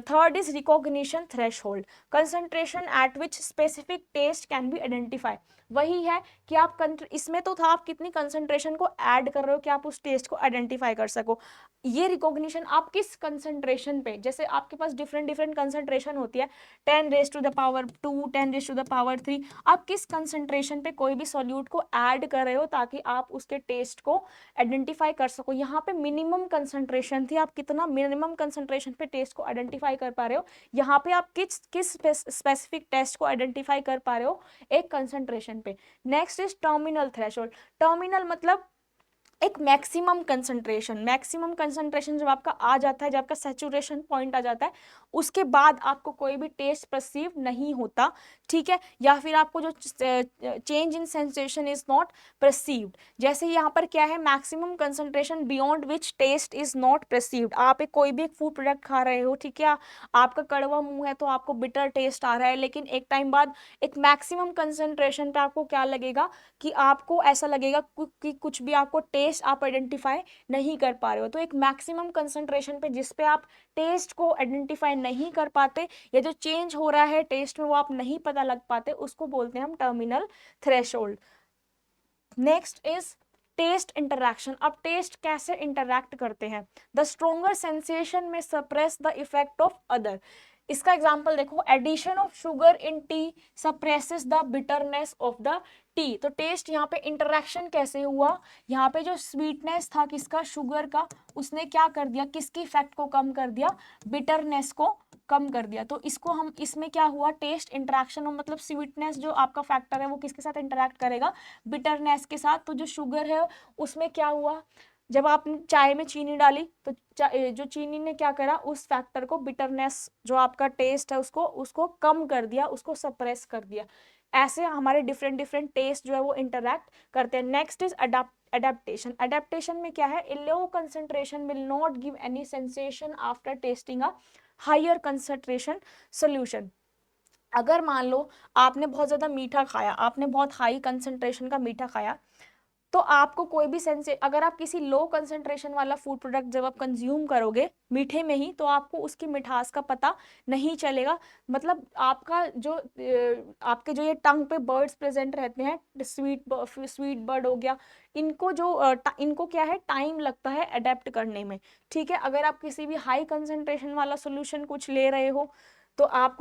Third is recognition threshold, concentration at which specific taste can be identify. वही है कि आप इसमें तो था आप कितनी कंसंट्रेशन को ऐड कर रहे हो कि आप उस टेस्ट को आइडेंटिफाई कर सको। ये रिकॉग्निशन आप किस कंसंट्रेशन पे, जैसे आपके पास डिफरेंट डिफरेंट कंसंट्रेशन होती है, 10⁻², 10⁻3, आप किस कंसंट्रेशन पे कोई भी सॉल्यूट को ऐड कर रहे हो ताकि आप उसके टेस्ट को आइडेंटिफाई कर सको। यहाँ पे मिनिमम कंसंट्रेशन थी, आप कितना मिनिमम कंसंट्रेशन पे टेस्ट को आइडेंटिफाई कर पा रहे हो। यहाँ पे आप किस स्पेसिफिक टेस्ट को आइडेंटिफाई कर पा रहे हो, एक कंसंट्रेशन पे। Next is terminal threshold. Terminal मतलब एक मैक्सिमम कंसंट्रेशन जब आपका आ जाता है, जब आपका सैचुरेशन पॉइंट आ जाता है, उसके बाद आपको कोई भी टेस्ट परसीव नहीं होता, ठीक है, या फिर आपको जो change in sensation is not perceived. जैसे यहाँ पर क्या है, maximum concentration beyond which taste is not perceived. आप कोई भी एक फूड प्रोडक्ट खा रहे हो, ठीक है, आपका कड़वा मुंह है तो आपको बिटर टेस्ट आ रहा है, लेकिन एक टाइम बाद एक मैक्सिमम कंसंट्रेशन पे आपको क्या लगेगा कि आपको ऐसा लगेगा कि कुछ भी आपको टेस्ट आप आइडेंटिफाई नहीं कर पा रहे हो। तो एक मैक्सिमम कंसंट्रेशन पे जिस पे आप टेस्ट को आइडेंटिफाई नहीं कर पाते, या जो चेंज हो रहा है टेस्ट में वो आप नहीं पता लग पाते, उसको बोलते हैं हम terminal threshold. Next is taste interaction. अब टेस्ट कैसे इंटरैक्ट करते हैं, the stronger sensation may suppress the effect of other. इसका एग्जांपल देखो, addition of sugar in tea suppresses the bitterness of the tea. तो टेस्ट यहाँ पे इंटरैक्शन कैसे हुआ, यहाँ पे जो स्वीटनेस था किसका, शुगर का, उसने क्या कर दिया, किसकी इफेक्ट को कम कर दिया, बिटरनेस को कम कर दिया। तो इसको हम, इसमें क्या हुआ, टेस्ट इंटरैक्शन, मतलब स्वीटनेस जो आपका फैक्टर है वो किसके साथ इंटरैक्ट करेगा, बिटरनेस के साथ। तो जो शुगर है उसमें क्या हुआ, जब आपने चाय में चीनी डाली तो जो चीनी ने क्या करा, उस फैक्टर को, बिटरनेस जो आपका टेस्ट है उसको कम कर दिया, उसको सप्रेस कर दिया। ऐसे हमारे डिफरेंट डिफरेंट टेस्ट जो है वो इंटरैक्ट करते हैं। Next is adaptation. अडेप्टेशन में क्या है, a low concentration will not give any sensation after tasting a higher concentration solution. अगर मान लो आपने बहुत ज्यादा मीठा खाया, आपने बहुत हाई कंसंट्रेशन का मीठा खाया, तो आपको कोई भी सेंसे, अगर आप किसी लो कंसंट्रेशन वाला फूड प्रोडक्ट जब आप कंज्यूम करोगे मीठे में ही, तो आपको उसकी मिठास का पता नहीं चलेगा। मतलब आपका जो आपके जो ये टंग पे बर्ड्स प्रेजेंट रहते हैं, स्वीट बर्ड हो गया, इनको जो इनको क्या है, टाइम लगता है अडेप्ट करने में। ठीक है, अगर आप किसी भी हाई कंसंट्रेशन वाला सोल्यूशन कुछ ले रहे हो, तो आप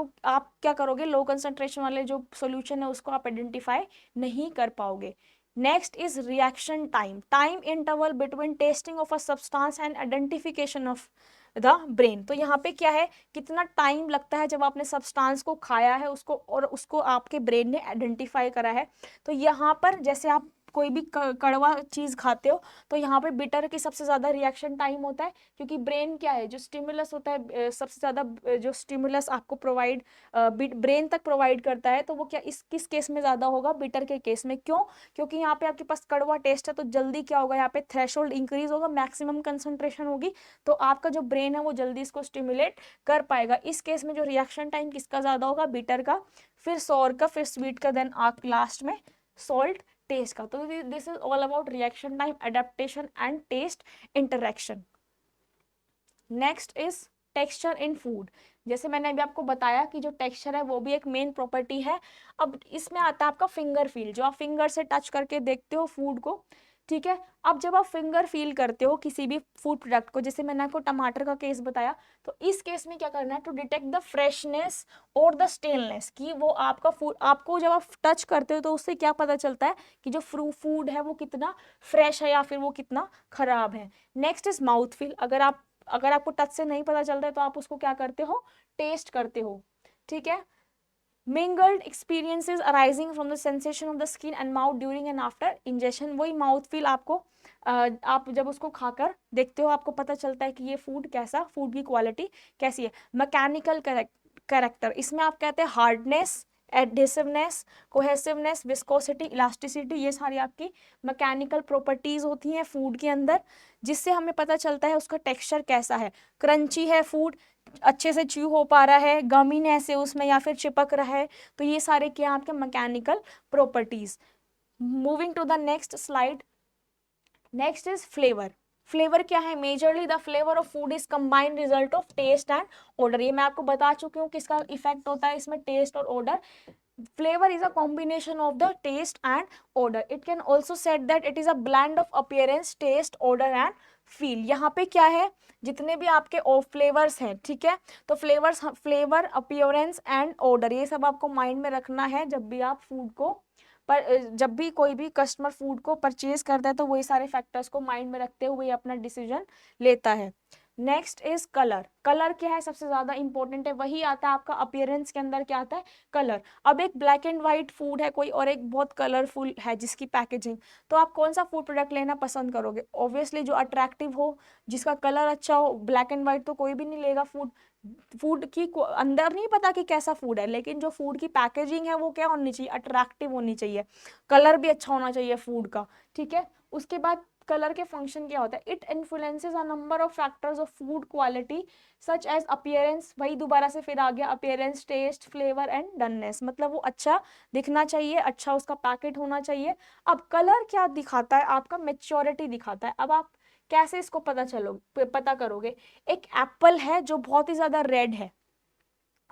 क्या करोगे, लो कंसंट्रेशन वाले जो सोल्यूशन है उसको आप आइडेंटिफाई नहीं कर पाओगे। Next is reaction time, time interval between tasting of a substance and identification of the brain। तो यहाँ पे क्या है, कितना टाइम लगता है जब आपने सब्सटेंस को खाया है उसको, और उसको आपके ब्रेन ने आइडेंटिफाई करा है। तो यहाँ पर जैसे आप कोई भी कड़वा चीज खाते हो, तो यहाँ पे बिटर की सबसे ज्यादा रिएक्शन टाइम होता है, क्योंकि ब्रेन क्या है, जो स्टिमुलस होता है, सबसे ज्यादा जो स्टिमुलस आपको प्रोवाइड ब्रेन तक प्रोवाइड करता है, तो वो क्या इस किस केस में ज्यादा होगा, बिटर के केस में। क्यों? क्योंकि यहाँ पे आपके पास कड़वा टेस्ट है, तो जल्दी क्या होगा, यहाँ पे थ्रेशोल्ड इंक्रीज होगा, मैक्सिमम कंसंट्रेशन होगी, तो आपका जो ब्रेन है वो जल्दी इसको स्टिमुलेट कर पाएगा। इस केस में जो रिएक्शन टाइम किसका ज्यादा होगा, बिटर का, फिर सॉर का, फिर स्वीट का, देन लास्ट में सॉल्ट टेस्ट का। तो this is all about reaction time, adaptation and taste interaction. Next is texture in food. जैसे मैंने अभी आपको बताया कि जो टेक्सचर है वो भी एक मेन प्रॉपर्टी है। अब इसमें आता है आपका फिंगर फील, जो आप फिंगर से टच करके देखते हो फूड को। ठीक है, अब जब आप फिंगर फील करते हो किसी भी फूड प्रोडक्ट को, जैसे मैंने आपको टमाटर का केस बताया, तो इस केस में क्या करना है, टू डिटेक्ट द फ्रेशनेस और द स्टेलनेस, कि वो आपका फूड, आपको जब आप टच करते हो तो उससे क्या पता चलता है कि जो फूड है वो कितना फ्रेश है या फिर वो कितना खराब है। Next is mouth feel. अगर आपको टच से नहीं पता चलता है तो आप उसको क्या करते हो, टेस्ट करते हो। ठीक है, mingled experiences arising from the sensation of the skin and mouth during and after ingestion। वही माउथ फील आपको आप जब उसको खाकर देखते हो आपको पता चलता है कि ये फूड कैसा, फूड की क्वालिटी कैसी है। मैकेनिकल कैरेक्टर, इसमें आप कहते हैं हार्डनेस, एडहेसिवनेस, कोहेसिवनेस, विस्कोसिटी, इलास्टिसिटी, ये सारी आपकी मैकेनिकल प्रॉपर्टीज होती हैं फूड के अंदर, जिससे हमें पता चलता है उसका टेक्सचर कैसा है। क्रंची है फूड, अच्छे से च्यू हो पा रहा है, गमीनेस है उसमें या फिर चिपक रहा है, तो ये सारे क्या आपके mechanical properties. Moving to the next slide. Next is flavour. Flavour क्या है, majorly the flavour of food is combined result of taste and order. ये मैं आपको बता चुकी हूँ किसका इफेक्ट होता है इसमें, टेस्ट और order. Flavor is a combination of the taste and odor. It can also said that it is a blend of appearance, taste, odor and feel। यहाँ पे क्या है, जितने भी आपके फ्लेवर्स हैं, ठीक है, तो फ्लेवर, अपीयरेंस एंड ऑर्डर, ये सब आपको माइंड में रखना है जब भी आप फूड को जब भी कोई भी कस्टमर फूड को परचेज करता है, तो वही सारे फैक्टर्स को माइंड में रखते हुए अपना डिसीजन लेता है। Next is colour. कलर क्या है, सबसे ज्यादा इंपॉर्टेंट है, वही आता है आपका अपीयरेंस के अंदर, क्या आता है, कलर। अब एक ब्लैक एंड व्हाइट फूड है कोई, और एक बहुत कलरफुल है जिसकी पैकेजिंग, तो आप कौन सा फूड प्रोडक्ट लेना पसंद करोगे? ऑब्वियसली जो अट्रैक्टिव हो, जिसका कलर अच्छा हो। ब्लैक एंड व्हाइट तो कोई भी नहीं लेगा फूड। फूड की अंदर नहीं पता कि कैसा फूड है, लेकिन जो फूड की पैकेजिंग है वो क्या होनी चाहिए, अट्रैक्टिव होनी चाहिए, कलर भी अच्छा होना चाहिए फूड का। ठीक है, उसके बाद कलर के फंक्शन क्या होता है, it influences a number of factors of food quality such as appearance, वही दोबारा से फिर आ गया appearance, taste, flavour and doneness, मतलब वो अच्छा दिखना चाहिए, अच्छा उसका पैकेट होना चाहिए। अब कलर क्या दिखाता है, आपका मेच्योरिटी दिखाता है। अब आप कैसे इसको पता करोगे, एक एप्पल है जो बहुत ही ज्यादा रेड है,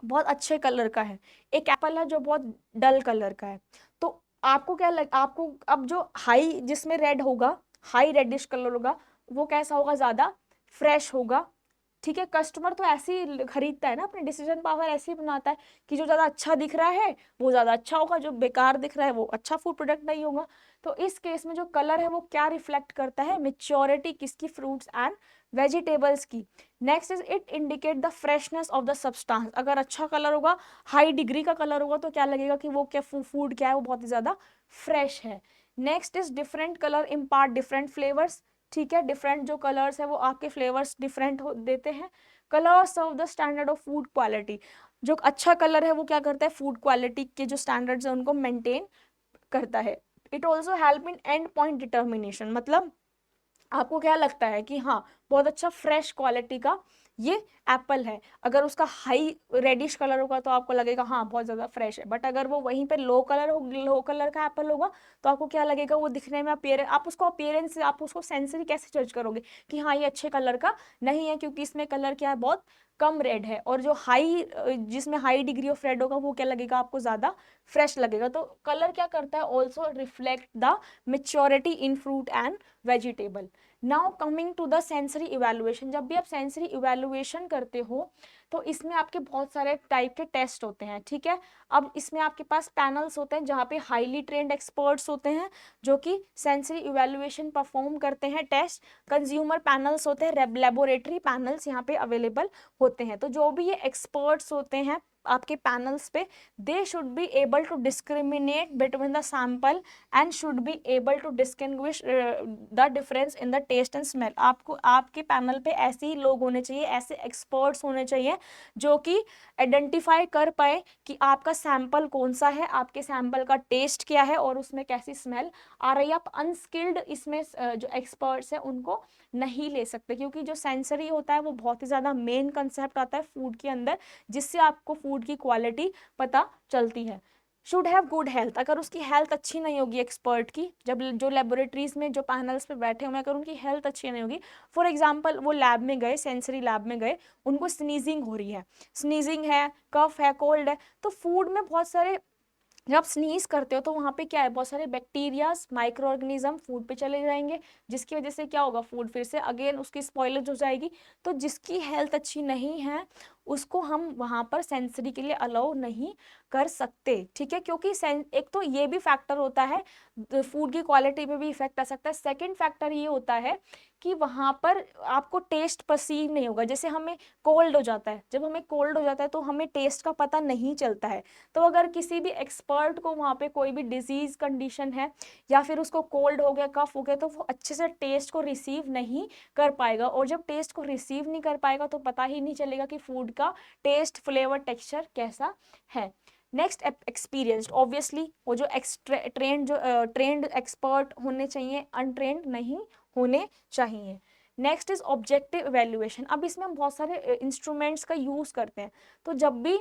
बहुत अच्छे कलर का है, एक एप्पल है जो बहुत डल कलर का है, तो आपको क्या आपको अब जो हाई जिसमें रेड होगा, हाई रेडिश कलर होगा, वो कैसा होगा, ज्यादा फ्रेश होगा। ठीक है, कस्टमर तो ऐसे ही खरीदता है ना, अपने डिसीजन पावर ऐसे ही बनाता है कि जो ज्यादा अच्छा दिख रहा है वो ज्यादा अच्छा होगा, जो बेकार दिख रहा है वो अच्छा फूड प्रोडक्ट नहीं होगा। तो इस केस में जो कलर है वो क्या रिफ्लेक्ट करता है, मेच्योरिटी किसकी, फ्रूट्स एंड वेजिटेबल्स की। Next is it indicate the freshness of the substance. अगर अच्छा कलर होगा, हाई डिग्री का कलर होगा, तो क्या लगेगा कि वो क्या फूड क्या है, वो बहुत ही ज्यादा फ्रेश है। Next is different colour impart different flavours. ठीक है, डिफरेंट जो कलर्स है वो आपके फ्लेवर्स डिफरेंट देते हैं। Colours of the standard of food quality. जो अच्छा कलर है वो क्या करता है, फूड क्वालिटी के जो स्टैंडर्ड्स है उनको मेंटेन करता है। It also help in and point determination, मतलब आपको क्या लगता है कि हाँ बहुत अच्छा फ्रेश क्वालिटी का ये एप्पल है, अगर उसका हाई रेडिश कलर होगा तो आपको लगेगा हाँ बहुत ज़्यादा फ्रेश है, बट अगर वो वहीं पे लो कलर का एप्पल होगा तो आपको क्या लगेगा, वो दिखने में आप उसको अपीयरेंस से, आप उसको सेंसरी कैसे जज करोगे कि हाँ ये अच्छे कलर का नहीं है, क्योंकि इसमें कलर क्या है, बहुत कम रेड है, और जो जिसमें हाई डिग्री ऑफ रेड होगा वो क्या लगेगा आपको, ज़्यादा फ्रेश लगेगा। तो कलर क्या करता है, also reflect the maturity in fruit and vegetable. Now coming to the sensory evaluation, जब भी आप सेंसरी इवेलुएशन करते हो तो इसमें आपके बहुत सारे टाइप के टेस्ट होते हैं, ठीक है। अब इसमें आपके पास पैनल्स होते हैं जहाँ पे हाईली ट्रेंड एक्सपर्ट्स होते हैं जो कि सेंसरी इवेलुएशन परफॉर्म करते हैं टेस्ट। कंज्यूमर पैनल्स होते हैं, लेबोरेटरी पैनल्स यहाँ पे अवेलेबल होते हैं। तो जो भी ये एक्सपर्ट्स होते हैं आपके पैनल्स पे, they should be able to discriminate between the sample and should be able to distinguish the difference in the taste and smell. आपको आपके पैनल पे ऐसे ही लोग होने चाहिए, ऐसे एक्सपर्ट्स होने चाहिए जो कि आइडेंटिफाई कर पाए कि आपका सैंपल कौन सा है, आपके सैंपल का टेस्ट क्या है और उसमें कैसी स्मेल आ रही है। आप अनस्किल्ड इसमें जो एक्सपर्ट्स हैं उनको नहीं ले सकते, क्योंकि जो सेंसरी होता है वो बहुत ही ज़्यादा मेन कंसेप्ट आता है फूड के अंदर, जिससे आपको फूड की क्वालिटी पता चलती है। शुड हैव गुड हेल्थ, अगर उसकी हेल्थ अच्छी नहीं होगी एक्सपर्ट की, जब जो लेबोरेटरीज में जो पैनल्स पे बैठे हुए हैं अगर उनकी हेल्थ अच्छी नहीं होगी, फॉर एग्जांपल वो लैब में गए, सेंसरी लैब में गए, उनको स्नीजिंग हो रही है, स्नीजिंग है, कफ है, कोल्ड है, तो फूड में बहुत सारे, जब आप स्नीज करते हो तो वहाँ पे क्या है, बहुत सारे बैक्टीरियाज, माइक्रो ऑर्गेनिज्म फूड पे चले जाएंगे, जिसकी वजह से क्या होगा, फूड फिर से अगेन उसकी स्पॉइलेज हो जाएगी। तो जिसकी हेल्थ अच्छी नहीं है उसको हम वहाँ पर सेंसरी के लिए अलाउ नहीं कर सकते, ठीक है। क्योंकि एक तो ये भी फैक्टर होता है, फूड की क्वालिटी पे भी इफेक्ट आ सकता है। सेकेंड फैक्टर ये होता है कि वहाँ पर आपको टेस्ट परसीव नहीं होगा, जैसे हमें कोल्ड हो जाता है, जब हमें कोल्ड हो जाता है तो हमें टेस्ट का पता नहीं चलता है। तो अगर किसी भी एक्सपर्ट को वहाँ पे कोई भी डिजीज कंडीशन है या फिर उसको कोल्ड हो गया, कफ हो गया, तो वो अच्छे से टेस्ट को रिसीव नहीं कर पाएगा, और जब टेस्ट को रिसीव नहीं कर पाएगा तो पता ही नहीं चलेगा कि फूड का टेस्ट, फ्लेवर, टेक्सचर कैसा है। नेक्स्ट, एक्सपीरियंस्ड, ऑब्वियसली वो जो ट्रेंड एक्सपर्ट होने चाहिए, अनट्रेंड नहीं होने चाहिए। Next is objective evaluation. अब इसमें हम बहुत सारे इंस्ट्रूमेंट्स का यूज करते हैं, तो जब भी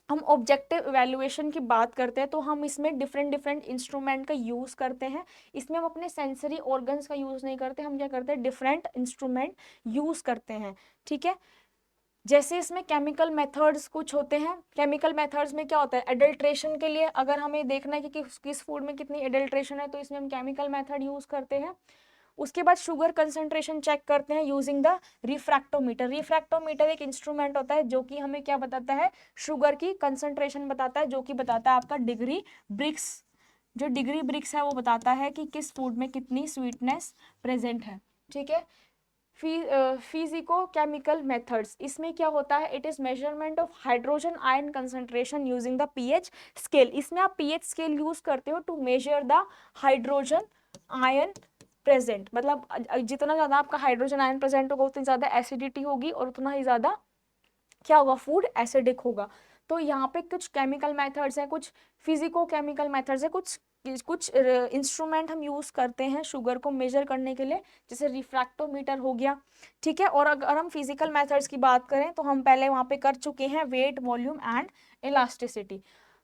हम ऑब्जेक्टिव इवेल्युएशन की बात करते हैं तो हम इसमें डिफरेंट डिफरेंट इंस्ट्रूमेंट का यूज़ करते हैं। इसमें हम अपने सेंसरी ऑर्गन्स का यूज़ नहीं करते, हम क्या करते हैं, डिफरेंट इंस्ट्रूमेंट यूज़ करते हैं, ठीक है। जैसे इसमें केमिकल मेथड्स कुछ होते हैं, केमिकल मेथड्स में क्या होता है, एडल्ट्रेशन के लिए अगर हमें देखना है कि किस फूड में कितनी एडल्ट्रेशन है तो इसमें हम केमिकल मेथड यूज़ करते हैं। उसके बाद शुगर कंसंट्रेशन चेक करते हैं यूजिंग द रिफ्रैक्टोमीटर। रिफ्रैक्टोमीटर एक इंस्ट्रूमेंट होता है जो कि हमें क्या बताता है, शुगर की कंसंट्रेशन बताता है, जो कि बताता है आपका डिग्री ब्रिक्स। जो डिग्री ब्रिक्स है वो बताता है कि किस फूड में कितनी स्वीटनेस प्रेजेंट है, ठीक है। फिजिको केमिकल मेथड्स, इसमें क्या होता है, it is measurement of hydrogen ion concentration using the pH scale. इसमें आप पीएच स्केल यूज करते हो to measure the hydrogen ion present, मतलब जितना ज़्यादा आपका हाइड्रोजन आयन प्रेजेंट होगा उतनी ज़्यादा एसिडिटी होगी और उतना ही ज़्यादा क्या होगा, फूड एसिडिक होगा। तो यहाँ पे कुछ केमिकल मेथड्स हैं, कुछ फिजिको केमिकल मेथड्स हैं, कुछ कुछ इंस्ट्रूमेंट हम यूज करते हैं शुगर को मेजर करने के लिए, जैसे रिफ्रैक्टोमीटर हो गया, ठीक है। और अगर हम फिजिकल मेथड्स की बात करें तो हम पहले वहाँ पे कर चुके हैं वेट, वॉल्यूम एंड इलास्टिसिटी।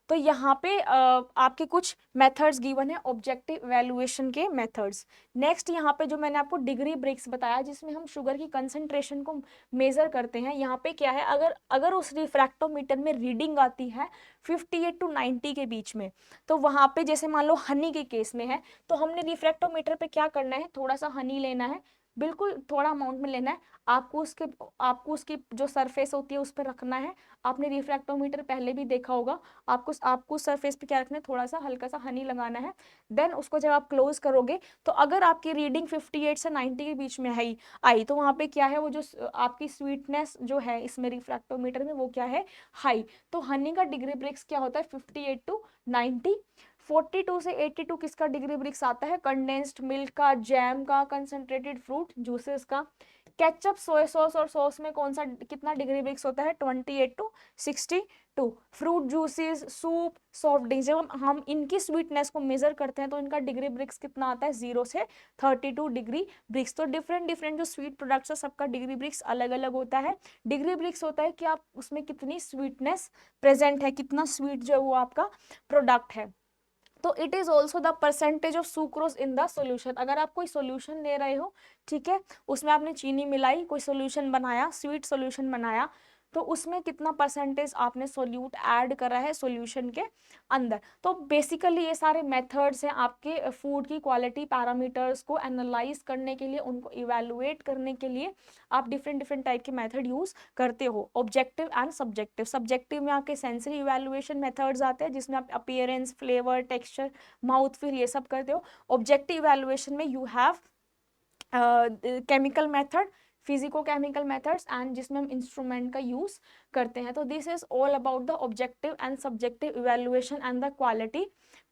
तो यहाँ पे आपके कुछ मेथड्स गिवन है ऑब्जेक्टिव इवैल्यूएशन के मेथड्स। नेक्स्ट यहाँ पे जो मैंने आपको डिग्री ब्रिक्स बताया जिसमें हम शुगर की कंसंट्रेशन को मेजर करते हैं, यहाँ पे क्या है, अगर अगर उस रिफ्रैक्टोमीटर में रीडिंग आती है 58 to 90 के बीच में, तो वहाँ पे जैसे मान लो हनी के केस में है तो हमने रिफ्रैक्टोमीटर पे क्या करना है, थोड़ा सा हनी लेना है, बिल्कुल थोड़ा अमाउंट में लेना है, आपको उसकी जो सरफेस होती है उस पर रखना है। आपने रिफ्रैक्टोमीटर पहले भी देखा होगा, आपको सरफेस पे क्या रखना है, थोड़ा सा हल्का सा हनी लगाना है। देन उसको जब आप क्लोज करोगे तो अगर आपकी रीडिंग 58 से 90 के बीच में आई तो वहाँ पे क्या है, वो जो आपकी स्वीटनेस जो है इसमें रिफ्रैक्टोमीटर में वो क्या है, हाई। तो हनी का डिग्री ब्रिक्स क्या होता है, 58 to 90। 42 से 82 किसका डिग्री ब्रिक्स आता है, कंडेंस्ड मिल्क का, जैम का, कंसंट्रेटेड फ्रूट जूसेस का। केचप, सोया सॉस और सॉस में कौन सा कितना डिग्री ब्रिक्स होता है? 28 to 62। Fruit juices, soup, soft drinks, जब हम इनकी स्वीटनेस को मेजर करते हैं तो इनका डिग्री ब्रिक्स कितना आता है? 0 से 32 डिग्री ब्रिक्स। तो डिफरेंट डिफरेंट जो स्वीट प्रोडक्ट्स है सबका डिग्री ब्रिक्स अलग अलग होता है। डिग्री ब्रिक्स होता है कि आप उसमें कितनी स्वीटनेस प्रेजेंट है, कितना स्वीट जो है वो आपका प्रोडक्ट है। तो it is also the percentage of sucrose in the solution. अगर आप कोई सोल्यूशन ले रहे हो, ठीक है, उसमें आपने चीनी मिलाई, कोई सोल्यूशन बनाया, स्वीट सोल्यूशन बनाया, तो उसमें कितना परसेंटेज आपने सोल्यूट ऐड करा है सोल्यूशन के अंदर। तो बेसिकली ये सारे मेथड्स हैं आपके फूड की क्वालिटी पैरामीटर्स को एनालाइज करने के लिए, उनको इवेलुएट करने के लिए आप डिफरेंट डिफरेंट टाइप के मेथड यूज करते हो, ऑब्जेक्टिव एंड सब्जेक्टिव। सब्जेक्टिव में आपके सेंसरी इवेलुएशन मेथड्स आते हैं जिसमें आप appearance, flavour, texture, mouth feel ये सब करते हो। ऑब्जेक्टिव इवेलुएशन में you have chemical method, physico chemical methods and जिसमें हम इंस्ट्रूमेंट का यूज करते हैं। तो this is all about the objective and subjective evaluation and the quality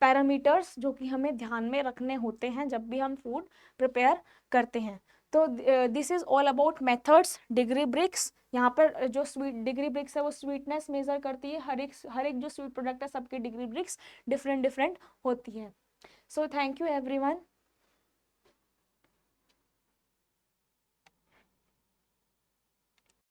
parameters जो कि हमें ध्यान में रखने होते हैं जब भी हम फूड प्रिपेयर करते हैं। तो this is all about methods. Degree Brix, यहाँ पर जो स्वीट डिग्री ब्रिक्स है वो स्वीटनेस मेजर करती है। हर एक जो स्वीट प्रोडक्ट है सबकी डिग्री ब्रिक्स डिफरेंट डिफरेंट होती है। So thank you everyone.